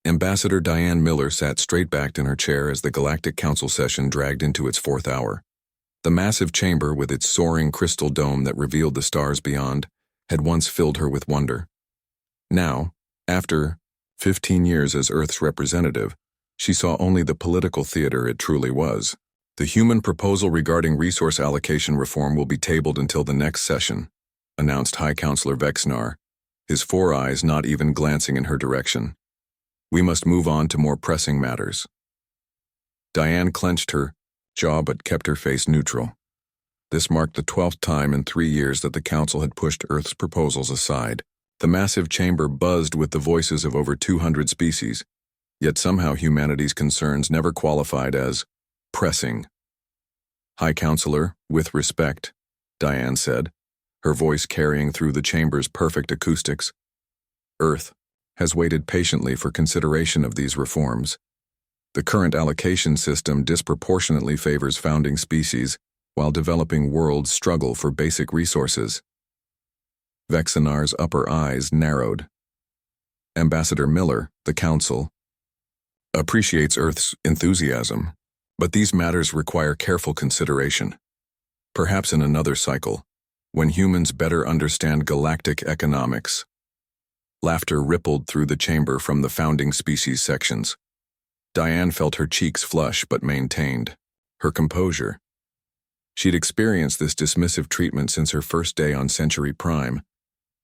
Ambassador Diane Miller sat straight-backed in her chair as the Galactic Council session dragged into its fourth hour. The massive chamber with its soaring crystal dome that revealed the stars beyond had once filled her with wonder. Now, after 15 years as Earth's representative, she saw only the political theater it truly was. The human proposal regarding resource allocation reform will be tabled until the next session, announced High Counselor Vexnar, his four eyes not even glancing in her direction. We must move on to more pressing matters. Diane clenched her jaw but kept her face neutral. This marked the 12th time in 3 years that the Council had pushed Earth's proposals aside. The massive chamber buzzed with the voices of over 200 species, yet somehow humanity's concerns never qualified as pressing. High Counselor, with respect, Diane said, her voice carrying through the chamber's perfect acoustics. Earth has waited patiently for consideration of these reforms. The current allocation system disproportionately favors founding species, while developing worlds struggle for basic resources. Vexinar's upper eyes narrowed. Ambassador Miller, the Council, appreciates Earth's enthusiasm, but these matters require careful consideration. Perhaps in another cycle, when humans better understand galactic economics. Laughter rippled through the chamber from the founding species sections. Diane felt her cheeks flush but maintained her composure. She'd experienced this dismissive treatment since her first day on Century Prime.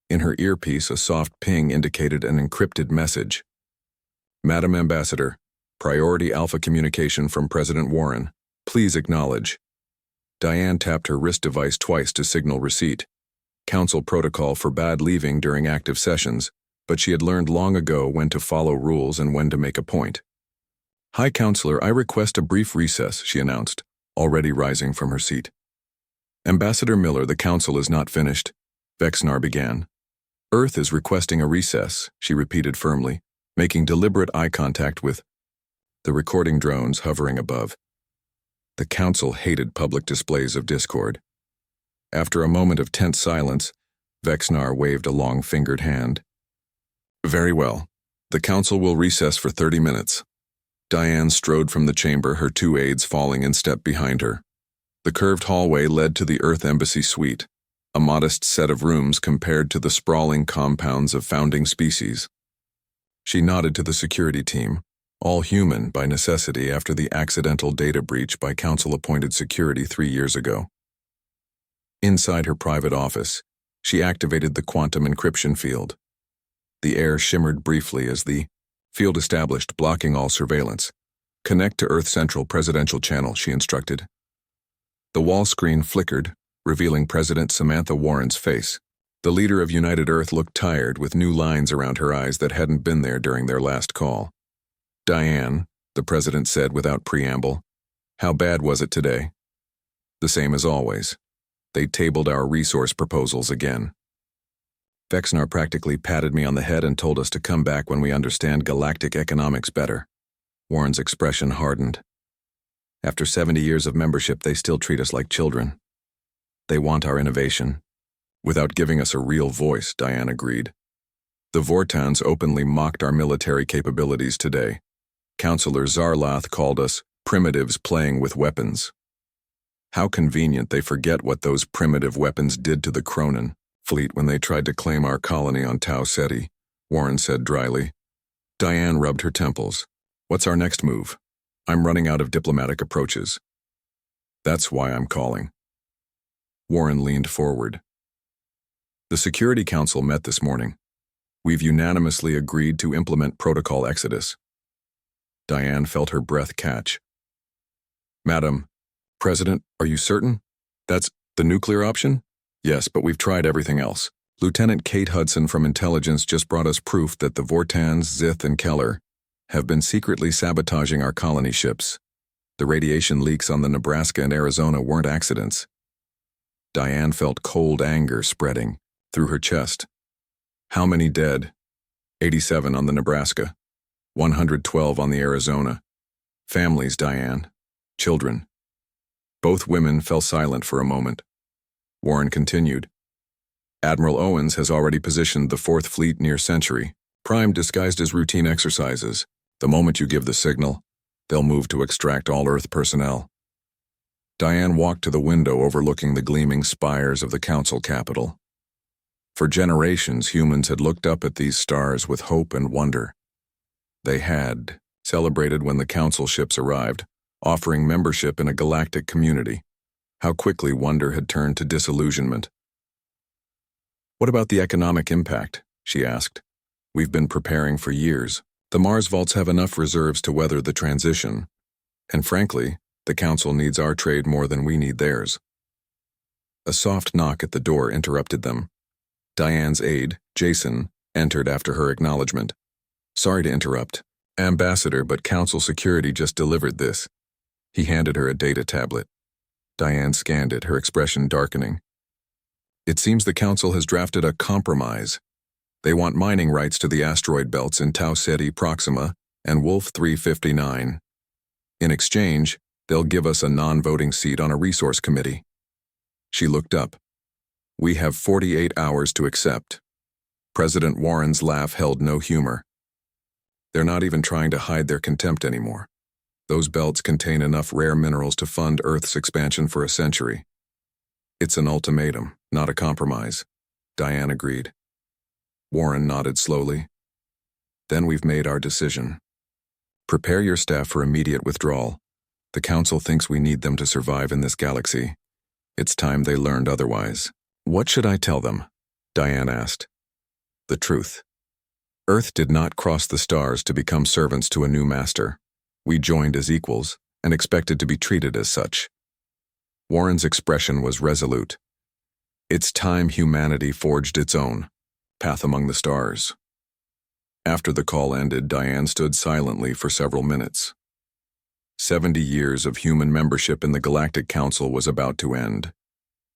In her earpiece, a soft ping indicated an encrypted message. Madam Ambassador, Priority Alpha communication from President Warren. Please acknowledge. Diane tapped her wrist device twice to signal receipt. Council protocol forbade leaving during active sessions, but she had learned long ago when to follow rules and when to make a point. High Counselor, I request a brief recess, she announced, already rising from her seat. Ambassador Miller, the Council is not finished, Vexnar began. Earth is requesting a recess, she repeated firmly, making deliberate eye contact with the recording drones hovering above. The Council hated public displays of discord. After a moment of tense silence, Vexnar waved a long-fingered hand. Very well. The Council will recess for 30 minutes. Diane strode from the chamber, her two aides falling in step behind her. The curved hallway led to the Earth Embassy suite, a modest set of rooms compared to the sprawling compounds of founding species. She nodded to the security team, all human by necessity after the accidental data breach by Council-appointed security 3 years ago. Inside her private office, she activated the quantum encryption field. The air shimmered briefly as the field established, blocking all surveillance. Connect to Earth Central Presidential Channel, she instructed. The wall screen flickered, revealing President Samantha Warren's face. The leader of United Earth looked tired, with new lines around her eyes that hadn't been there during their last call. Diane, the president said without preamble, how bad was it today? The same as always. They tabled our resource proposals again. Vexnar practically patted me on the head and told us to come back when we understand galactic economics better. Warren's expression hardened. After 70 years of membership, they still treat us like children. They want our innovation. Without giving us a real voice, Diane agreed. The Vortans openly mocked our military capabilities today. Counselor Zarlath called us primitives playing with weapons. How convenient they forget what those primitive weapons did to the Cronin fleet when they tried to claim our colony on Tau Ceti, Warren said dryly. Diane rubbed her temples. What's our next move? I'm running out of diplomatic approaches. That's why I'm calling. Warren leaned forward. The Security Council met this morning. We've unanimously agreed to implement Protocol Exodus. Diane felt her breath catch. Madam President, are you certain? That's the nuclear option? Yes, but we've tried everything else. Lieutenant Kate Hudson from Intelligence just brought us proof that the Vortans, Zith, and Keller have been secretly sabotaging our colony ships. The radiation leaks on the Nebraska and Arizona weren't accidents. Diane felt cold anger spreading through her chest. How many dead? 87 on the Nebraska. 112 on the Arizona. Families, Diane. Children. Both women fell silent for a moment. Warren continued. Admiral Owens has already positioned the Fourth Fleet near Century, Prime disguised as routine exercises. The moment you give the signal, they'll move to extract all Earth personnel. Diane walked to the window overlooking the gleaming spires of the Council capital. For generations, humans had looked up at these stars with hope and wonder. They had celebrated when the Council ships arrived, offering membership in a galactic community. How quickly wonder had turned to disillusionment. "What about the economic impact?" she asked. "We've been preparing for years. The Mars vaults have enough reserves to weather the transition, and frankly, the Council needs our trade more than we need theirs." A soft knock at the door interrupted them. Diane's aide, Jason, entered after her acknowledgement. "Sorry to interrupt, Ambassador, but Council security just delivered this." He handed her a data tablet. Diane scanned it, her expression darkening. "It seems the Council has drafted a compromise. They want mining rights to the asteroid belts in Tau Ceti Proxima and Wolf 359. In exchange, they'll give us a non-voting seat on a resource committee." She looked up. "We have 48 hours to accept." President Warren's laugh held no humor. "They're not even trying to hide their contempt anymore. Those belts contain enough rare minerals to fund Earth's expansion for a century." "It's an ultimatum, not a compromise," Diane agreed. Warren nodded slowly. "Then we've made our decision. Prepare your staff for immediate withdrawal. The Council thinks we need them to survive in this galaxy. It's time they learned otherwise." "What should I tell them?" Diane asked. "The truth. Earth did not cross the stars to become servants to a new master. We joined as equals and expected to be treated as such." Warren's expression was resolute. "It's time humanity forged its own path among the stars." After the call ended, Diane stood silently for several minutes. 70 years of human membership in the Galactic Council was about to end.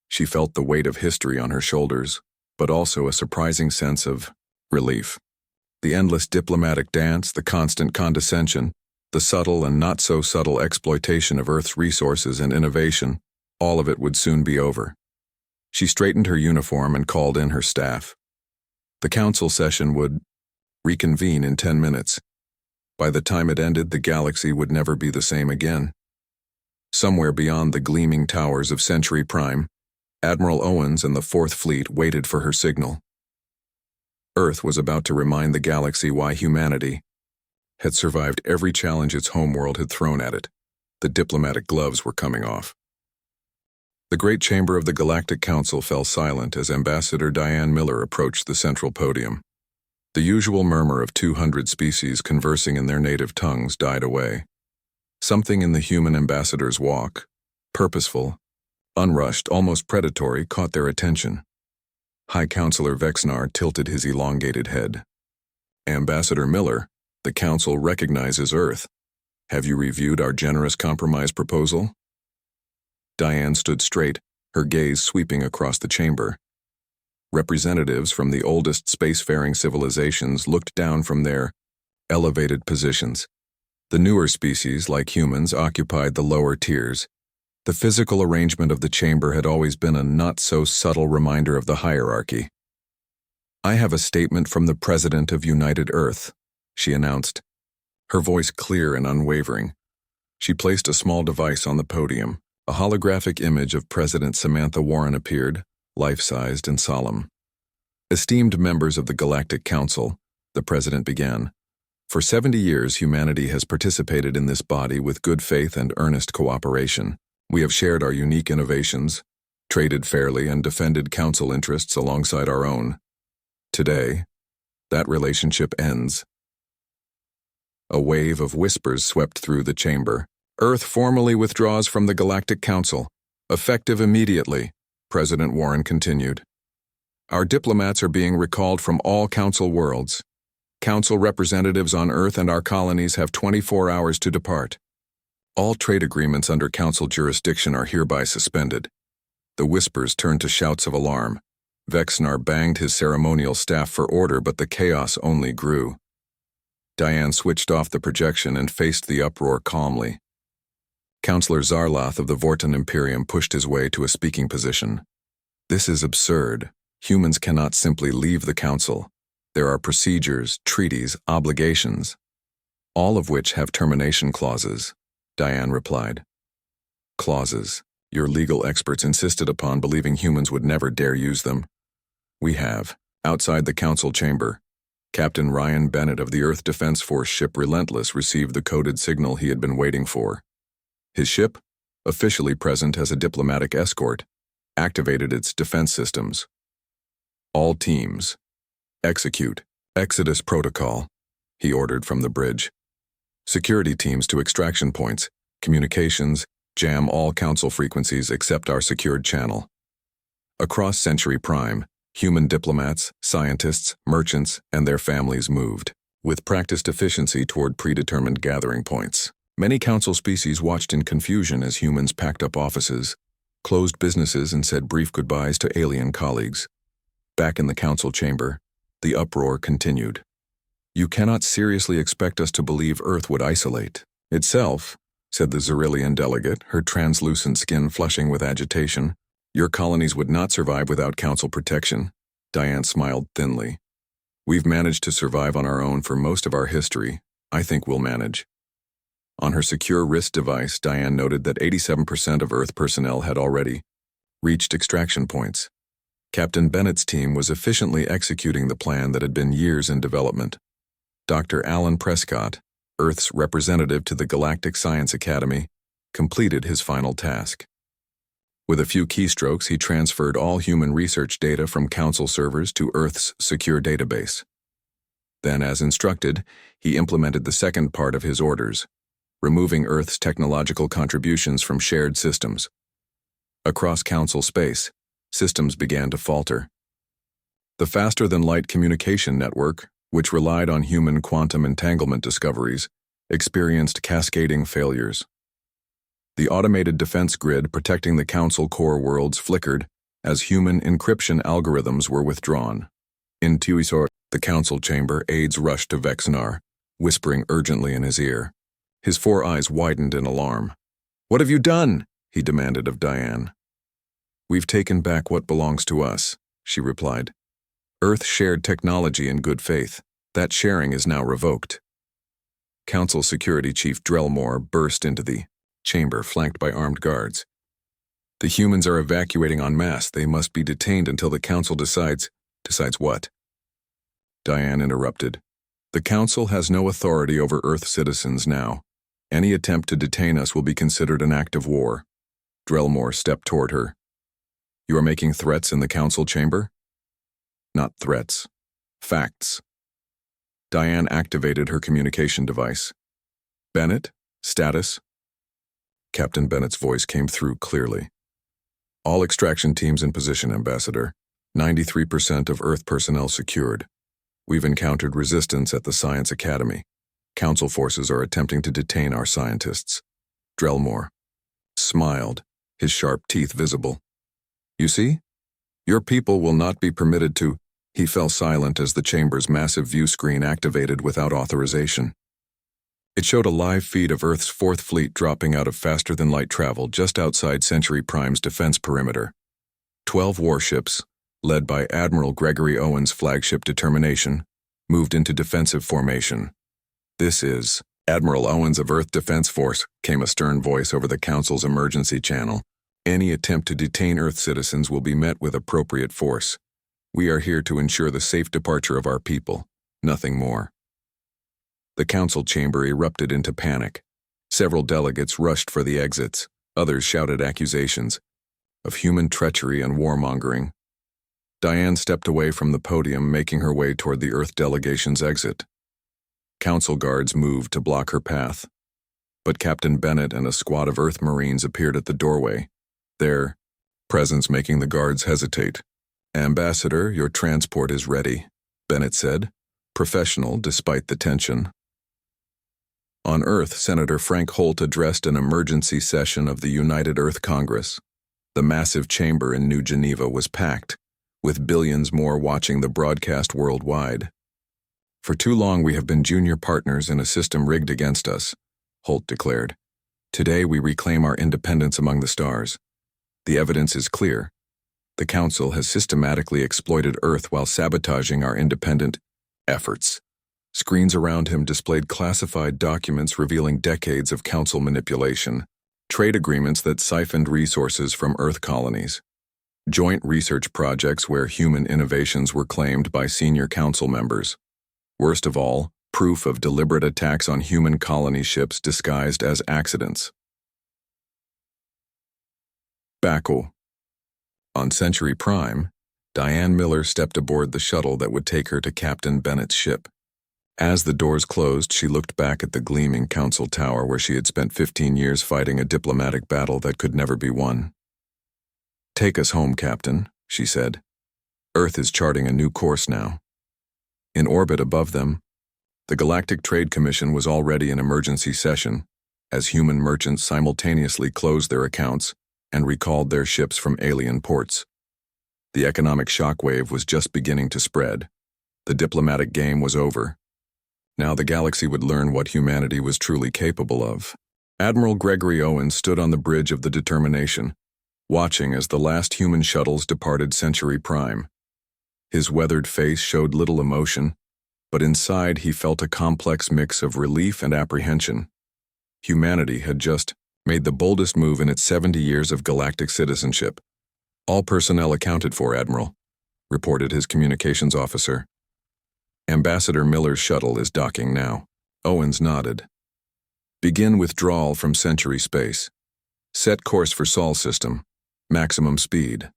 She felt the weight of history on her shoulders, but also a surprising sense of relief. The endless diplomatic dance, the constant condescension, the subtle and not-so-subtle exploitation of Earth's resources and innovation, all of it would soon be over. She straightened her uniform and called in her staff. The Council session would reconvene in 10 minutes. By the time it ended, the galaxy would never be the same again. Somewhere beyond the gleaming towers of Century Prime, Admiral Owens and the Fourth Fleet waited for her signal. Earth was about to remind the galaxy why humanity had survived every challenge its homeworld had thrown at it. The diplomatic gloves were coming off. The great chamber of the Galactic Council fell silent as Ambassador Diane Miller approached the central podium. The usual murmur of 200 species conversing in their native tongues died away. Something in the human ambassador's walk, purposeful, unrushed, almost predatory, caught their attention. High Counselor Vexnar tilted his elongated head. "Ambassador Miller, the Council recognizes Earth. Have you reviewed our generous compromise proposal?" Diane stood straight, her gaze sweeping across the chamber. Representatives from the oldest spacefaring civilizations looked down from their elevated positions. The newer species, like humans, occupied the lower tiers. The physical arrangement of the chamber had always been a not-so-subtle reminder of the hierarchy. "I have a statement from the President of United Earth," she announced, her voice clear and unwavering. She placed a small device on the podium. A holographic image of President Samantha Warren appeared, life-sized and solemn. "Esteemed members of the Galactic Council," the President began, "for 70 years humanity has participated in this body with good faith and earnest cooperation. We have shared our unique innovations, traded fairly, and defended Council interests alongside our own. Today, that relationship ends." A wave of whispers swept through the chamber. "Earth formally withdraws from the Galactic Council, effective immediately," President Warren continued. "Our diplomats are being recalled from all Council worlds. Council representatives on Earth and our colonies have 24 hours to depart. All trade agreements under Council jurisdiction are hereby suspended." The whispers turned to shouts of alarm. Vexnar banged his ceremonial staff for order, but the chaos only grew. Diane switched off the projection and faced the uproar calmly. Counselor Zarloth of the Vorton Imperium pushed his way to a speaking position. "This is absurd. Humans cannot simply leave the Council. There are procedures, treaties, obligations." All of which have termination clauses, Diane replied. Clauses. Your legal experts insisted upon believing humans would never dare use them. We have. Outside the council chamber, Captain Ryan Bennett of the Earth Defense Force ship Relentless received the coded signal he had been waiting for. His ship, officially present as a diplomatic escort, activated its defense systems. All teams, execute Exodus Protocol, he ordered from the bridge. Security teams to extraction points, communications, jam all council frequencies except our secured channel. Across Century Prime, human diplomats, scientists, merchants, and their families moved, with practiced efficiency toward predetermined gathering points. Many council species watched in confusion as humans packed up offices, closed businesses, and said brief goodbyes to alien colleagues. Back in the council chamber, the uproar continued. You cannot seriously expect us to believe Earth would isolate itself, said the Xerillian delegate, her translucent skin flushing with agitation. Your colonies would not survive without council protection. Diane smiled thinly. We've managed to survive on our own for most of our history. I think we'll manage. On her secure wrist device, Diane noted that 87% of Earth personnel had already reached extraction points. Captain Bennett's team was efficiently executing the plan that had been years in development. Dr. Alan Prescott, Earth's representative to the Galactic Science Academy, completed his final task. With a few keystrokes, he transferred all human research data from Council servers to Earth's secure database. Then, as instructed, he implemented the second part of his orders, removing Earth's technological contributions from shared systems. Across Council space, systems began to falter. The faster-than-light communication network, which relied on human quantum entanglement discoveries, experienced cascading failures. The automated defense grid protecting the Council core worlds flickered as human encryption algorithms were withdrawn. In Tuisor, the Council chamber, aides rushed to Vexnar, whispering urgently in his ear. His 4 eyes widened in alarm. "What have you done?" he demanded of Diane. "We've taken back what belongs to us," she replied. "Earth shared technology in good faith. That sharing is now revoked." Council Security Chief Drellmore burst into the chamber, flanked by armed guards. "The humans are evacuating en masse. They must be detained until the Council decides what?" Diane interrupted. "The Council has no authority over Earth citizens now. Any attempt to detain us will be considered an act of war." Drellmore stepped toward her. "You are making threats in the Council chamber?" "Not threats. Facts." Diane activated her communication device. "Bennett, status?" Captain Bennett's voice came through clearly. "All extraction teams in position, Ambassador. 93% of Earth personnel secured. We've encountered resistance at the Science Academy. Council forces are attempting to detain our scientists." Drellmore smiled, his sharp teeth visible. "You see? Your people will not be permitted to—" He fell silent as the chamber's massive view screen activated without authorization. It showed a live feed of Earth's 4th Fleet dropping out of faster-than-light travel just outside Century Prime's defense perimeter. 12 warships, led by Admiral Gregory Owen's flagship Determination, moved into defensive formation. "This is Admiral Owens of Earth Defense Force," came a stern voice over the Council's emergency channel. "Any attempt to detain Earth citizens will be met with appropriate force. We are here to ensure the safe departure of our people, nothing more." The Council chamber erupted into panic. Several delegates rushed for the exits. Others shouted accusations of human treachery and warmongering. Diane stepped away from the podium, making her way toward the Earth delegation's exit. Council guards moved to block her path. But Captain Bennett and a squad of Earth Marines appeared at the doorway, their presence making the guards hesitate. "Ambassador, your transport is ready," Bennett said, professional despite the tension. On Earth, Senator Frank Holt addressed an emergency session of the United Earth Congress. The massive chamber in New Geneva was packed, with billions more watching the broadcast worldwide. "For too long we have been junior partners in a system rigged against us," Holt declared. "Today we reclaim our independence among the stars. The evidence is clear. The Council has systematically exploited Earth while sabotaging our independent efforts." Screens around him displayed classified documents revealing decades of council manipulation, trade agreements that siphoned resources from Earth colonies, joint research projects where human innovations were claimed by senior council members. Worst of all, proof of deliberate attacks on human colony ships disguised as accidents. Baku. On Century Prime, Diane Miller stepped aboard the shuttle that would take her to Captain Bennett's ship. As the doors closed, she looked back at the gleaming council tower where she had spent 15 years fighting a diplomatic battle that could never be won. "Take us home, Captain," she said. "Earth is charting a new course now." In orbit above them, the Galactic Trade Commission was already in emergency session, as human merchants simultaneously closed their accounts and recalled their ships from alien ports. The economic shockwave was just beginning to spread. The diplomatic game was over. Now the galaxy would learn what humanity was truly capable of. Admiral Gregory Owen stood on the bridge of the Determination, watching as the last human shuttles departed Century Prime. His weathered face showed little emotion, but inside he felt a complex mix of relief and apprehension. Humanity had just made the boldest move in its 70 years of galactic citizenship. "All personnel accounted for, Admiral," reported his communications officer. "Ambassador Miller's shuttle is docking now." Owens nodded. "Begin withdrawal from Century Space. Set course for Sol system. Maximum speed."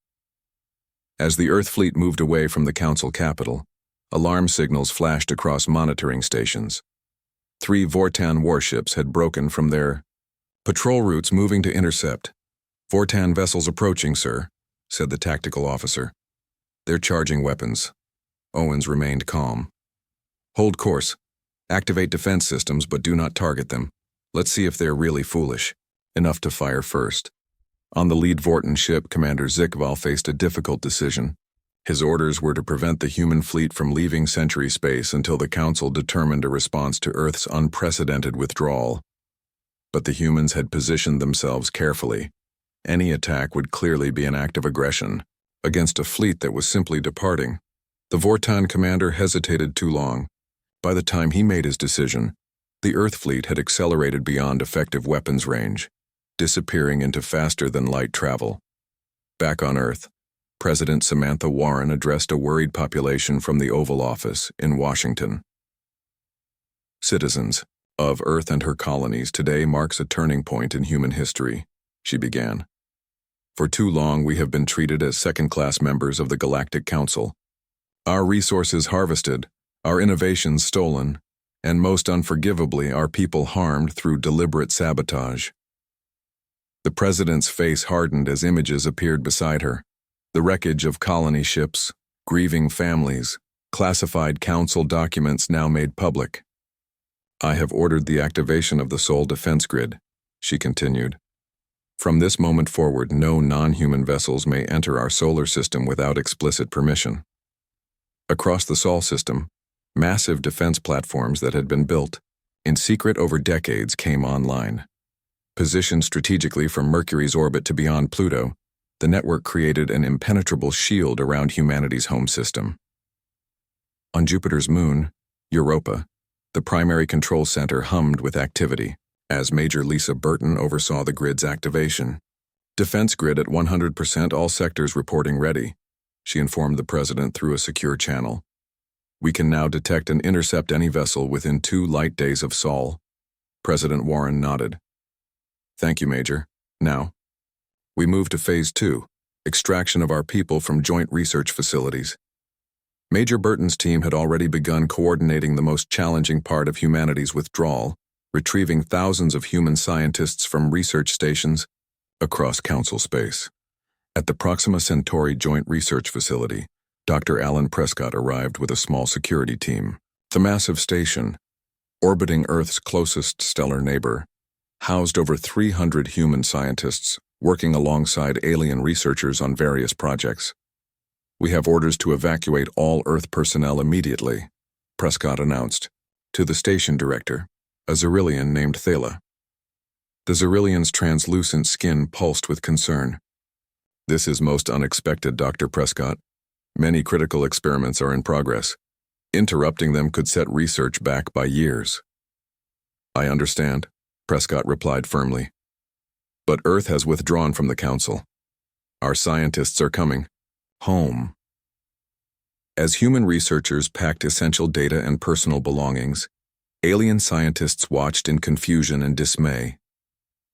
As the Earth fleet moved away from the Council capital, alarm signals flashed across monitoring stations. 3 Vortan warships had broken from their patrol routes, moving to intercept. "Vortan vessels approaching, sir," said the tactical officer. "They're charging weapons." Owens remained calm. "Hold course. Activate defense systems, but do not target them. Let's see if they're really foolish enough to fire first." On the lead Vortan ship, Commander Zikval faced a difficult decision. His orders were to prevent the human fleet from leaving Century Space until the Council determined a response to Earth's unprecedented withdrawal. But the humans had positioned themselves carefully. Any attack would clearly be an act of aggression against a fleet that was simply departing. The Vortan commander hesitated too long. By the time he made his decision, the Earth fleet had accelerated beyond effective weapons range, disappearing into faster-than-light travel. Back on Earth, President Samantha Warren addressed a worried population from the Oval Office in Washington. "Citizens of Earth and her colonies, today marks a turning point in human history," she began. "For too long we have been treated as second-class members of the Galactic Council. Our resources harvested, our innovations stolen, and most unforgivably, our people harmed through deliberate sabotage." The president's face hardened as images appeared beside her. The wreckage of colony ships, grieving families, classified council documents now made public. "I have ordered the activation of the Sol defense grid," she continued. "From this moment forward, no non-human vessels may enter our solar system without explicit permission." Across the Sol system, massive defense platforms that had been built in secret over decades came online. Positioned strategically from Mercury's orbit to beyond Pluto, the network created an impenetrable shield around humanity's home system. On Jupiter's moon, Europa, the primary control center hummed with activity as Major Lisa Burton oversaw the grid's activation. "Defense grid at 100%, all sectors reporting ready," she informed the president through a secure channel. "We can now detect and intercept any vessel within 2 light days of Sol." President Warren nodded. "Thank you, Major. Now, we move to Phase 2, extraction of our people from joint research facilities." Major Burton's team had already begun coordinating the most challenging part of humanity's withdrawal, retrieving thousands of human scientists from research stations across Council space. At the Proxima Centauri Joint Research Facility, Dr. Alan Prescott arrived with a small security team. The massive station, orbiting Earth's closest stellar neighbor, housed over 300 human scientists working alongside alien researchers on various projects. "We have orders to evacuate all Earth personnel immediately," Prescott announced, to the station director, a Xerillian named Thala. The Xerillian's translucent skin pulsed with concern. "This is most unexpected, Dr. Prescott. Many critical experiments are in progress. Interrupting them could set research back by years. I understand, Prescott replied firmly. But Earth has withdrawn from the Council. Our scientists are coming home. As human researchers packed essential data and personal belongings, alien scientists watched in confusion and dismay.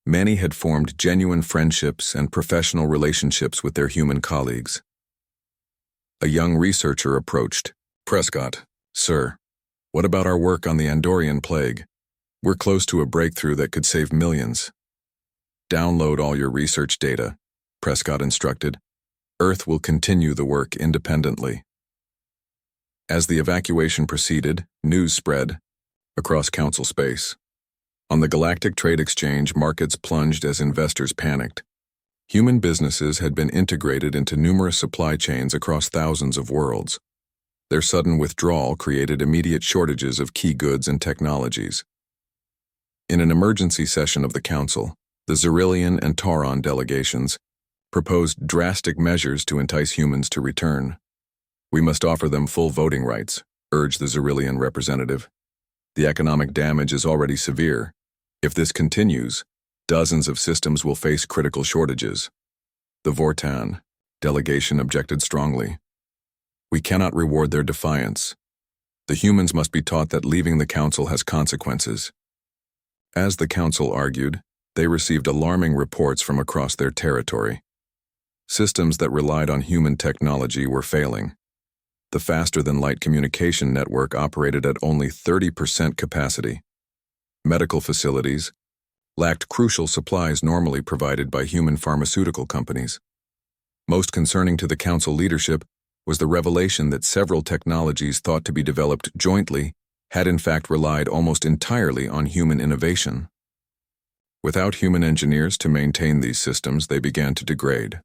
Many had formed genuine friendships and professional relationships with their human colleagues. A young researcher approached. Prescott, sir, what about our work on the Andorian plague? We're close to a breakthrough that could save millions. Download all your research data, Prescott instructed. Earth will continue the work independently. As the evacuation proceeded, news spread across Council space. On the Galactic Trade Exchange, markets plunged as investors panicked. Human businesses had been integrated into numerous supply chains across thousands of worlds. Their sudden withdrawal created immediate shortages of key goods and technologies. In an emergency session of the Council, the Xerillian and Tauron delegations proposed drastic measures to entice humans to return. We must offer them full voting rights, urged the Xerillian representative. The economic damage is already severe. If this continues, dozens of systems will face critical shortages. The Vortan delegation objected strongly. We cannot reward their defiance. The humans must be taught that leaving the Council has consequences. As the Council argued, they received alarming reports from across their territory. Systems that relied on human technology were failing. The faster-than-light communication network operated at only 30% capacity. Medical facilities lacked crucial supplies normally provided by human pharmaceutical companies. Most concerning to the Council leadership was the revelation that several technologies thought to be developed jointly had in fact relied almost entirely on human innovation. Without human engineers to maintain these systems, they began to degrade.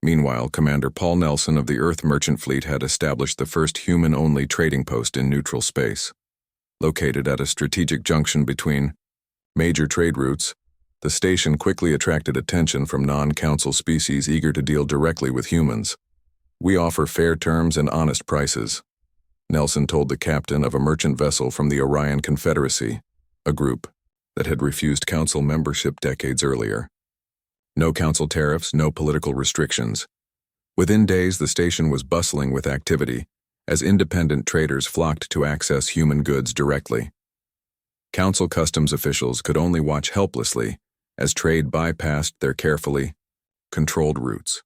Meanwhile, Commander Paul Nelson of the Earth Merchant Fleet had established the first human-only trading post in neutral space. Located at a strategic junction between major trade routes, the station quickly attracted attention from non-Council species eager to deal directly with humans. We offer fair terms and honest prices, Nelson told the captain of a merchant vessel from the Orion Confederacy, a group that had refused Council membership decades earlier. No Council tariffs, no political restrictions. Within days, the station was bustling with activity, as independent traders flocked to access human goods directly. Council customs officials could only watch helplessly as trade bypassed their carefully controlled routes.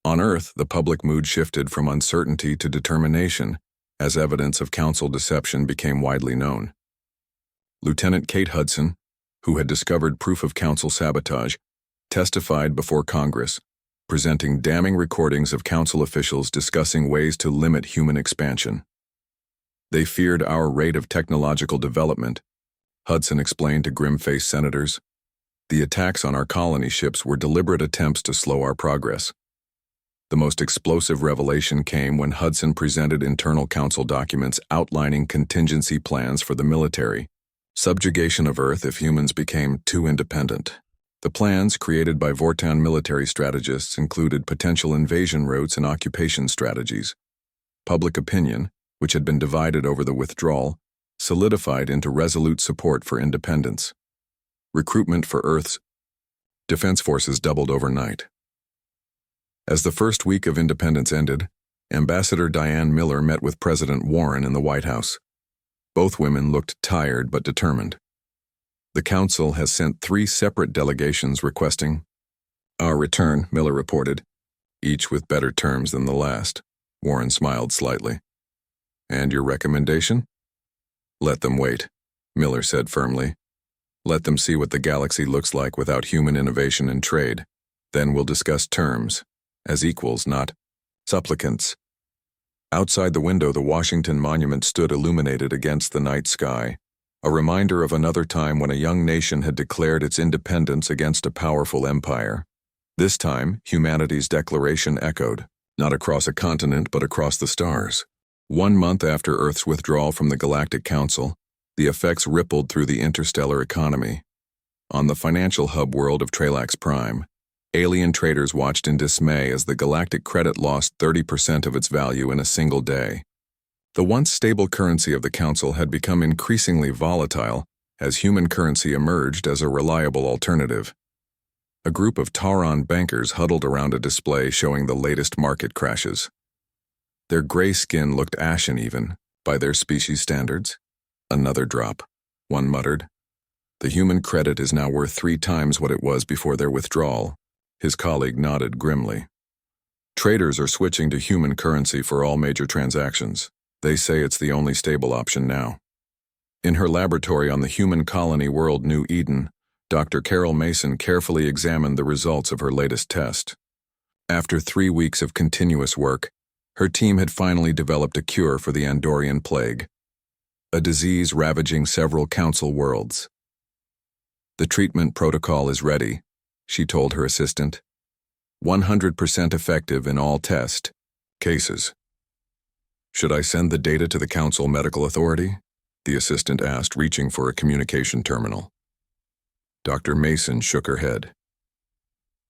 On Earth, the public mood shifted from uncertainty to determination as evidence of Council deception became widely known. Lieutenant Kate Hudson, who had discovered proof of Council sabotage, testified before Congress, presenting damning recordings of Council officials discussing ways to limit human expansion. They feared our rate of technological development, Hudson explained to grim-faced senators. The attacks on our colony ships were deliberate attempts to slow our progress. The most explosive revelation came when Hudson presented internal Council documents outlining contingency plans for the military, subjugation of Earth if humans became too independent. The plans, created by Vortan military strategists, included potential invasion routes and occupation strategies. Public opinion, which had been divided over the withdrawal, solidified into resolute support for independence. Recruitment for Earth's defense forces doubled overnight. As the first week of independence ended, Ambassador Diane Miller met with President Warren in the White House. Both women looked tired but determined. The Council has sent 3 separate delegations requesting our return, Miller reported, each with better terms than the last. Warren smiled slightly. And your recommendation? Let them wait, Miller said firmly. Let them see what the galaxy looks like without human innovation and trade. Then we'll discuss terms, as equals, not supplicants. Outside the window, the Washington Monument stood illuminated against the night sky, a reminder of another time when a young nation had declared its independence against a powerful empire. This time, humanity's declaration echoed, not across a continent but across the stars. 1 month after Earth's withdrawal from the Galactic Council, the effects rippled through the interstellar economy. On the financial hub world of Tralax Prime, alien traders watched in dismay as the galactic credit lost 30% of its value in a single day. The once stable currency of the Council had become increasingly volatile as human currency emerged as a reliable alternative. A group of Tauron bankers huddled around a display showing the latest market crashes. Their gray skin looked ashen even, by their species standards. Another drop, one muttered. The human credit is now worth 3 times what it was before their withdrawal. His colleague nodded grimly. Traders are switching to human currency for all major transactions. They say it's the only stable option now. In her laboratory on the human colony world New Eden, Dr. Carol Mason carefully examined the results of her latest test. After 3 weeks of continuous work, her team had finally developed a cure for the Andorian plague, a disease ravaging several council worlds. The treatment protocol is ready, she told her assistant. 100% effective in all test cases. Should I send the data to the Council Medical Authority? The assistant asked, reaching for a communication terminal. Dr. Mason shook her head.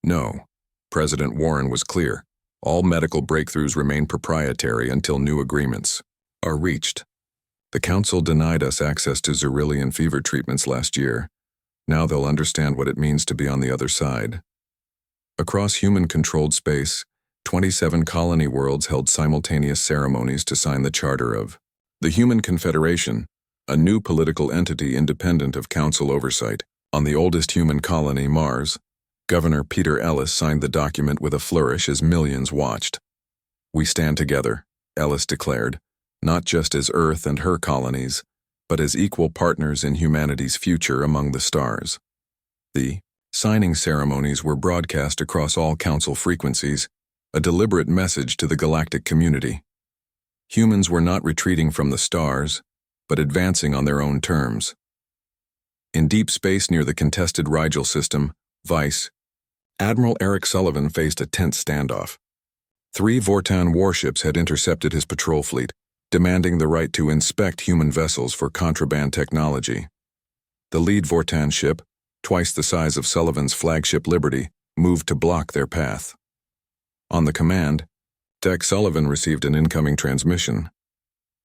No. President Warren was clear. All medical breakthroughs remain proprietary until new agreements are reached. The Council denied us access to Zerillian fever treatments last year. Now they'll understand what it means to be on the other side. Across human-controlled space, 27 colony worlds held simultaneous ceremonies to sign the charter of the Human Confederation, a new political entity independent of council oversight. On the oldest human colony, Mars, Governor Peter Ellis signed the document with a flourish as millions watched. We stand together, Ellis declared, not just as Earth and her colonies, but as equal partners in humanity's future among the stars. The signing ceremonies were broadcast across all council frequencies, a deliberate message to the galactic community. Humans were not retreating from the stars, but advancing on their own terms. In deep space near the contested Rigel system, Vice Admiral Eric Sullivan faced a tense standoff. 3 Vortan warships had intercepted his patrol fleet, demanding the right to inspect human vessels for contraband technology. The lead Vortan ship, twice the size of Sullivan's flagship Liberty, moved to block their path. On the command deck, Sullivan received an incoming transmission.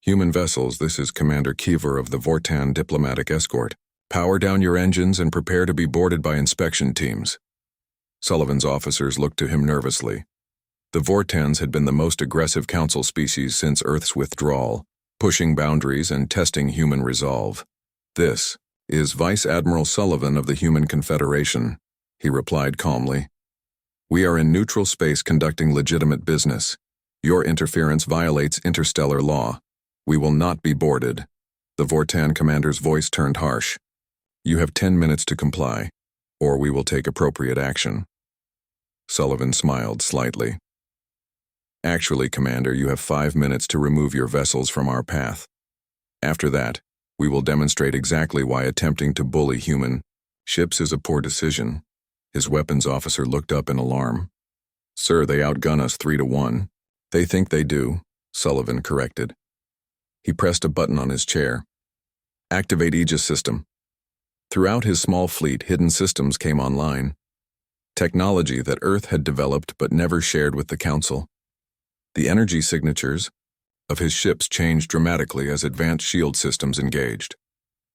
Human vessels, this is Commander Kiever of the Vortan Diplomatic Escort. Power down your engines and prepare to be boarded by inspection teams. Sullivan's officers looked to him nervously. The Vortans had been the most aggressive council species since Earth's withdrawal, pushing boundaries and testing human resolve. This is Vice Admiral Sullivan of the Human Confederation, he replied calmly. We are in neutral space conducting legitimate business. Your interference violates interstellar law. We will not be boarded. The Vortan commander's voice turned harsh. You have 10 minutes to comply, or we will take appropriate action. Sullivan smiled slightly. Actually, Commander, you have 5 minutes to remove your vessels from our path. After that, we will demonstrate exactly why attempting to bully human ships is a poor decision. His weapons officer looked up in alarm. Sir, they outgun us 3-1. They think they do, Sullivan corrected. He pressed a button on his chair. Activate Aegis system. Throughout his small fleet, hidden systems came online. Technology that Earth had developed but never shared with the Council. The energy signatures of his ships changed dramatically as advanced shield systems engaged.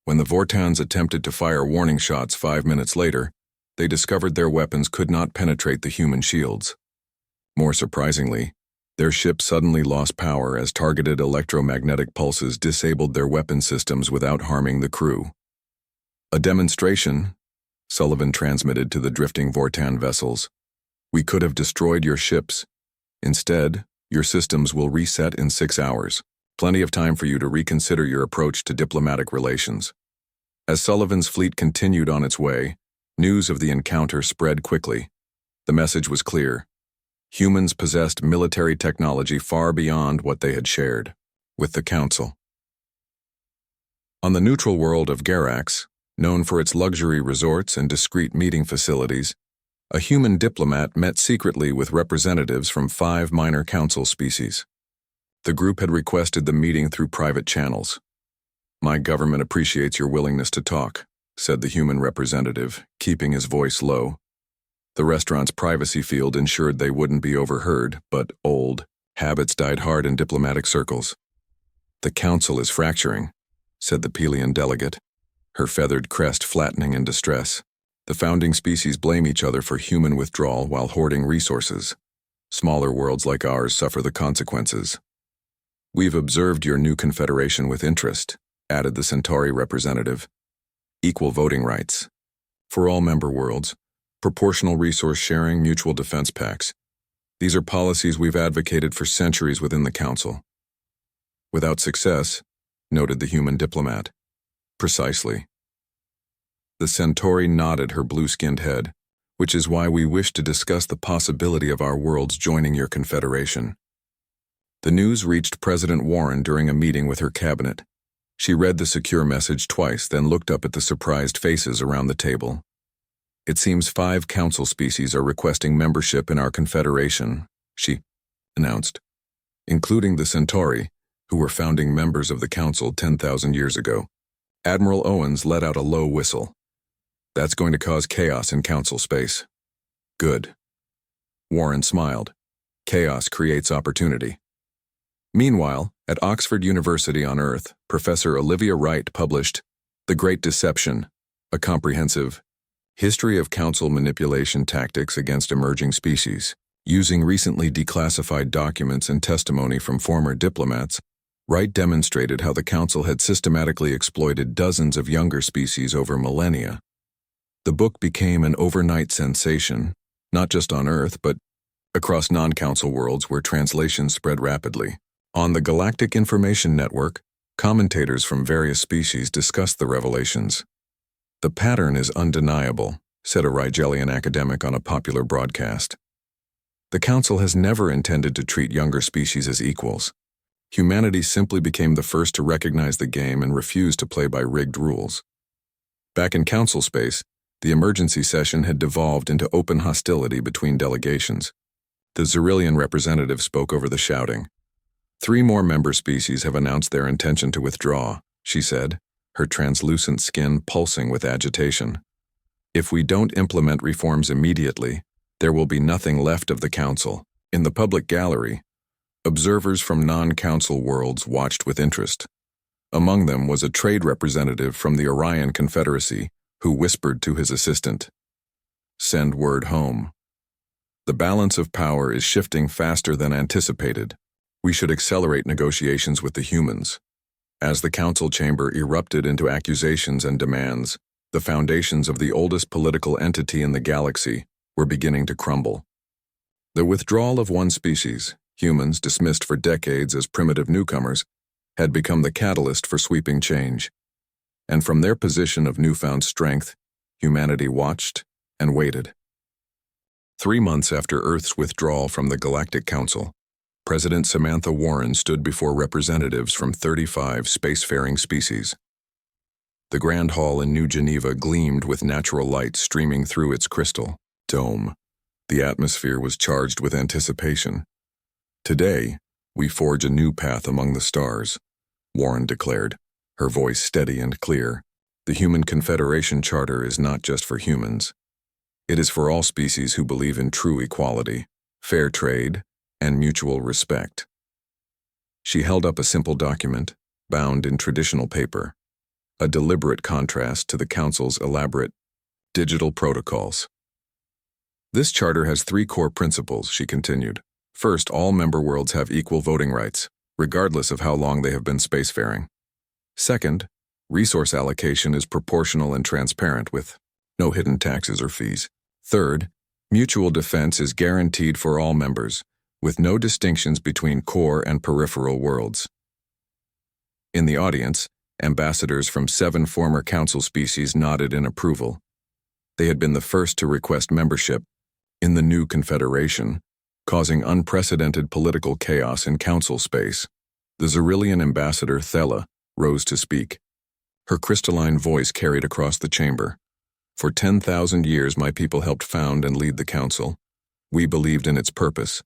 When the Vortans attempted to fire warning shots 5 minutes later, they discovered their weapons could not penetrate the human shields. More surprisingly, their ship suddenly lost power as targeted electromagnetic pulses disabled their weapon systems without harming the crew. A demonstration, Sullivan transmitted to the drifting Vortan vessels. We could have destroyed your ships. Instead, your systems will reset in 6 hours. Plenty of time for you to reconsider your approach to diplomatic relations. As Sullivan's fleet continued on its way, news of the encounter spread quickly. The message was clear. Humans possessed military technology far beyond what they had shared with the Council. On the neutral world of Garax, known for its luxury resorts and discreet meeting facilities, a human diplomat met secretly with representatives from 5 minor council species. The group had requested the meeting through private channels. My government appreciates your willingness to talk, said the human representative, keeping his voice low. The restaurant's privacy field ensured they wouldn't be overheard, but old habits died hard in diplomatic circles. "The council is fracturing," said the Pelian delegate, her feathered crest flattening in distress. "The founding species blame each other for human withdrawal while hoarding resources. Smaller worlds like ours suffer the consequences." "We've observed your new confederation with interest," added the Centauri representative. "Equal voting rights for all member worlds, proportional resource sharing, mutual defense pacts. These are policies we've advocated for centuries within the Council." "Without success," noted the human diplomat. "Precisely." The Centauri nodded her blue-skinned head, "Which is why we wish to discuss the possibility of our worlds joining your confederation." The news reached President Warren during a meeting with her cabinet. She read the secure message twice, then looked up at the surprised faces around the table. "It seems 5 council species are requesting membership in our confederation," she announced, "including the Centauri, who were founding members of the council 10,000 years ago." Admiral Owens let out a low whistle. "That's going to cause chaos in council space." "Good." Warren smiled. "Chaos creates opportunity." Meanwhile, at Oxford University on Earth, Professor Olivia Wright published The Great Deception, a comprehensive history of council manipulation tactics against emerging species. Using recently declassified documents and testimony from former diplomats, Wright demonstrated how the council had systematically exploited dozens of younger species over millennia. The book became an overnight sensation, not just on Earth, but across non-council worlds where translations spread rapidly. On the Galactic Information Network, commentators from various species discussed the revelations. "The pattern is undeniable," said a Rigelian academic on a popular broadcast. "The Council has never intended to treat younger species as equals. Humanity simply became the first to recognize the game and refused to play by rigged rules." Back in Council space, the emergency session had devolved into open hostility between delegations. The Xerillian representative spoke over the shouting. "3 more member species have announced their intention to withdraw," she said, her translucent skin pulsing with agitation. "If we don't implement reforms immediately, there will be nothing left of the Council." In the public gallery, observers from non-council worlds watched with interest. Among them was a trade representative from the Orion Confederacy who whispered to his assistant, "Send word home. The balance of power is shifting faster than anticipated. We should accelerate negotiations with the humans." As the council chamber erupted into accusations and demands, the foundations of the oldest political entity in the galaxy were beginning to crumble. The withdrawal of one species, humans dismissed for decades as primitive newcomers, had become the catalyst for sweeping change. And from their position of newfound strength, humanity watched and waited. 3 months after Earth's withdrawal from the Galactic Council, President Samantha Warren stood before representatives from 35 spacefaring species. The Grand Hall in New Geneva gleamed with natural light streaming through its crystal dome. The atmosphere was charged with anticipation. "Today, we forge a new path among the stars," Warren declared, her voice steady and clear. "The Human Confederation Charter is not just for humans. It is for all species who believe in true equality, fair trade, and mutual respect." She held up a simple document, bound in traditional paper, a deliberate contrast to the Council's elaborate digital protocols. "This charter has 3 core principles," she continued. "First, all member worlds have equal voting rights, regardless of how long they have been spacefaring. Second, resource allocation is proportional and transparent with no hidden taxes or fees. Third, mutual defense is guaranteed for all members, with no distinctions between core and peripheral worlds." In the audience, ambassadors from 7 former council species nodded in approval. They had been the first to request membership in the new confederation, causing unprecedented political chaos in council space. The Xerillian ambassador Thela rose to speak. Her crystalline voice carried across the chamber. "For 10,000 years my people helped found and lead the council. We believed in its purpose.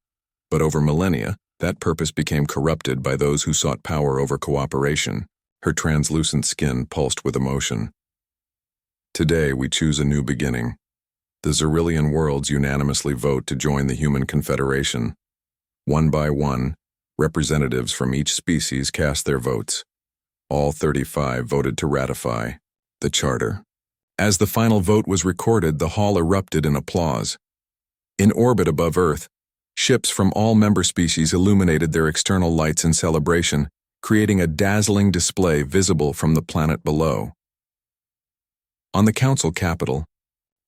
But over millennia, that purpose became corrupted by those who sought power over cooperation." Her translucent skin pulsed with emotion. "Today we choose a new beginning. The Xerillian worlds unanimously vote to join the Human Confederation. One by one, Representatives from each species cast their votes. All 35 voted to ratify the charter. As the final vote was recorded, the hall erupted in applause. In orbit above Earth, ships from all member species illuminated their external lights in celebration, creating a dazzling display visible from the planet below. On the Council capital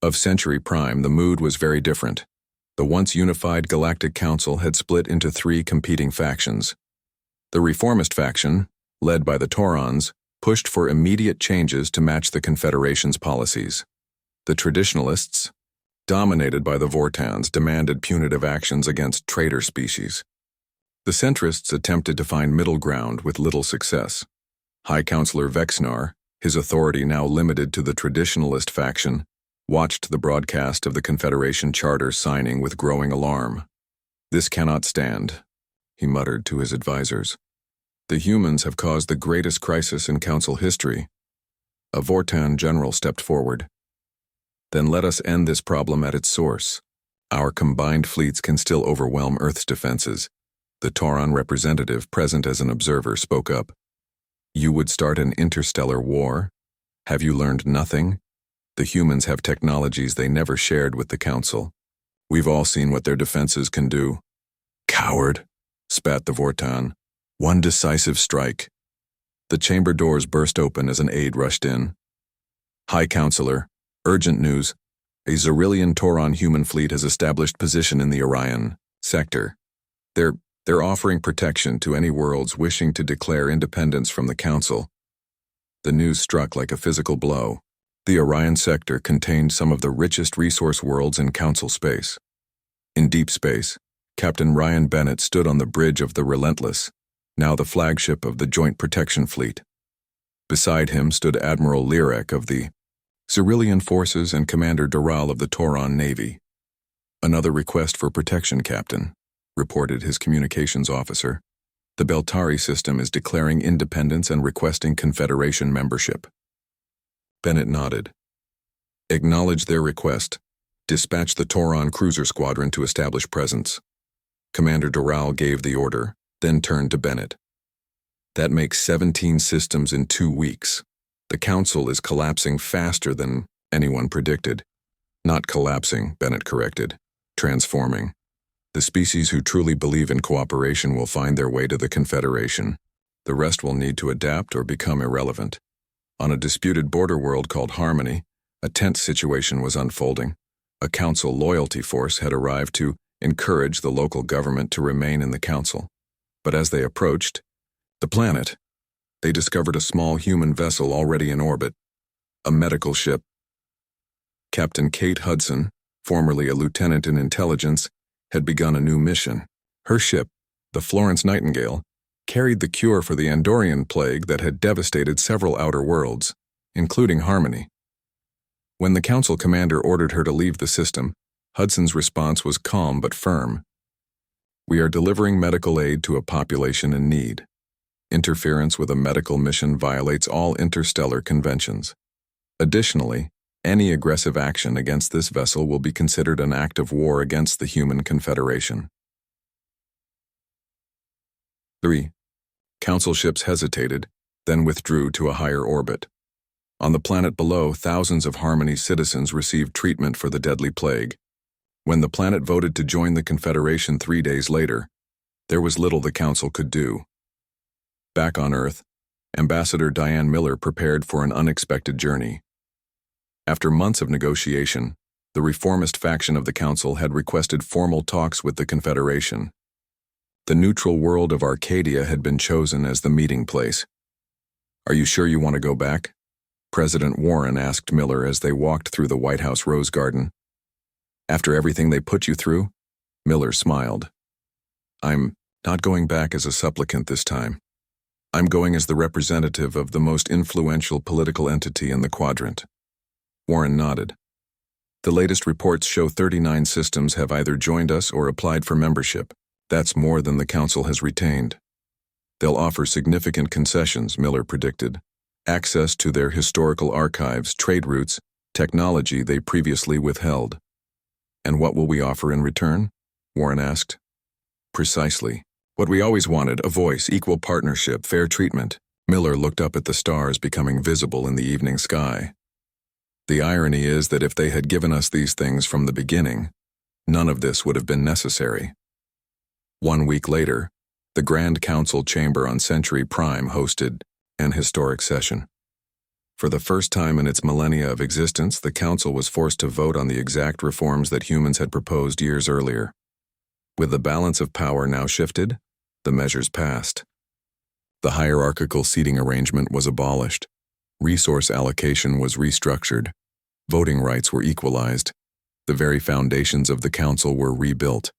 of Century Prime, the mood was very different. The once unified Galactic Council had split into 3 competing factions. The reformist faction, led by the Taurons, pushed for immediate changes to match the Confederation's policies. The traditionalists, dominated by the Vortans, demanded punitive actions against traitor species. The centrists attempted to find middle ground with little success. High Counselor Vexnar, his authority now limited to the traditionalist faction, watched the broadcast of the Confederation Charter signing with growing alarm. "This cannot stand," he muttered to his advisors. "The humans have caused the greatest crisis in Council history." A Vortan general stepped forward. "Then let us end this problem at its source. Our combined fleets can still overwhelm Earth's defenses." The Tauron representative present as an observer spoke up. "You would start an interstellar war? Have you learned nothing? The humans have technologies they never shared with the Council. We've all seen what their defenses can do." "Coward," spat the Vortan. "One decisive strike." The chamber doors burst open as an aide rushed in. "High Counselor, urgent news. A Xerillian Tauron human fleet has established position in the Orion sector. They're offering protection to any worlds wishing to declare independence from the Council." The news struck like a physical blow. The Orion sector contained some of the richest resource worlds in Council space. In deep space, Captain Ryan Bennett stood on the bridge of the Relentless, now the flagship of the Joint Protection Fleet. Beside him stood Admiral Lyrek of the Xerillian Forces and Commander Doral of the Tauron Navy. "Another request for protection, Captain," reported his communications officer. "The Beltari system is declaring independence and requesting Confederation membership." Bennett nodded. "Acknowledge their request. Dispatch the Tauron cruiser squadron to establish presence." Commander Doral gave the order, then turned to Bennett. "That makes 17 systems in 2 weeks. The Council is collapsing faster than anyone predicted." "Not collapsing," Bennett corrected. "Transforming. The species who truly believe in cooperation will find their way to the Confederation. The rest will need to adapt or become irrelevant." On a disputed border world called Harmony, a tense situation was unfolding. A Council loyalty force had arrived to encourage the local government to remain in the Council. But as they approached the planet, they discovered a small human vessel already in orbit, a medical ship. Captain Kate Hudson, formerly a lieutenant in intelligence, had begun a new mission. Her ship, the Florence Nightingale, carried the cure for the Andorian plague that had devastated several outer worlds, including Harmony. When the Council commander ordered her to leave the system, Hudson's response was calm but firm. "We are delivering medical aid to a population in need. Interference with a medical mission violates all interstellar conventions. Additionally, any aggressive action against this vessel will be considered an act of war against the Human Confederation." 3. Council ships hesitated, then withdrew to a higher orbit. On the planet below, thousands of Harmony's citizens received treatment for the deadly plague. When the planet voted to join the Confederation 3 days later, there was little the Council could do. Back on Earth, Ambassador Diane Miller prepared for an unexpected journey. After months of negotiation, the reformist faction of the Council had requested formal talks with the Confederation. The neutral world of Arcadia had been chosen as the meeting place. "Are you sure you want to go back?" President Warren asked Miller as they walked through the White House Rose Garden. "After everything they put you through?" Miller smiled. "I'm not going back as a supplicant this time. I'm going as the representative of the most influential political entity in the quadrant." Warren nodded. "The latest reports show 39 systems have either joined us or applied for membership. That's more than the Council has retained. They'll offer significant concessions," Miller predicted. "Access to their historical archives, trade routes, technology they previously withheld." "And what will we offer in return?" Warren asked. "Precisely. What we always wanted, a voice, equal partnership, fair treatment. Miller looked up at the stars becoming visible in the evening sky. The irony is that if they had given us these things from the beginning, none of this would have been necessary. 1 week later, the Grand Council chamber on Century Prime hosted an historic session. For the first time in its millennia of existence, the Council was forced to vote on the exact reforms that humans had proposed years earlier. With the balance of power now shifted, the measures passed. The hierarchical seating arrangement was abolished. Resource allocation was restructured. Voting rights were equalized. The very foundations of the Council were rebuilt.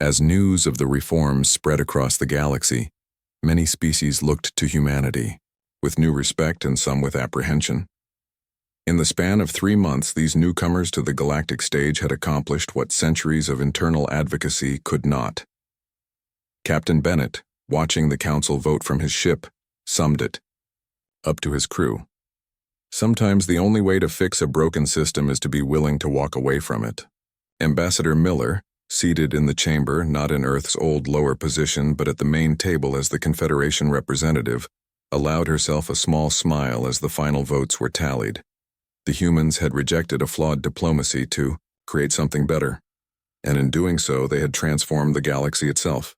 As news of the reforms spread across the galaxy, many species looked to humanity, with new respect and some with apprehension. In the span of 3 months, these newcomers to the galactic stage had accomplished what centuries of internal advocacy could not. Captain Bennett, watching the Council vote from his ship, summed it up to his crew. Sometimes the only way to fix a broken system is to be willing to walk away from it. Ambassador Miller, seated in the chamber, not in Earth's old lower position but at the main table as the Confederation representative, allowed herself a small smile as the final votes were tallied. The humans had rejected a flawed diplomacy to create something better, and in doing so they had transformed the galaxy itself.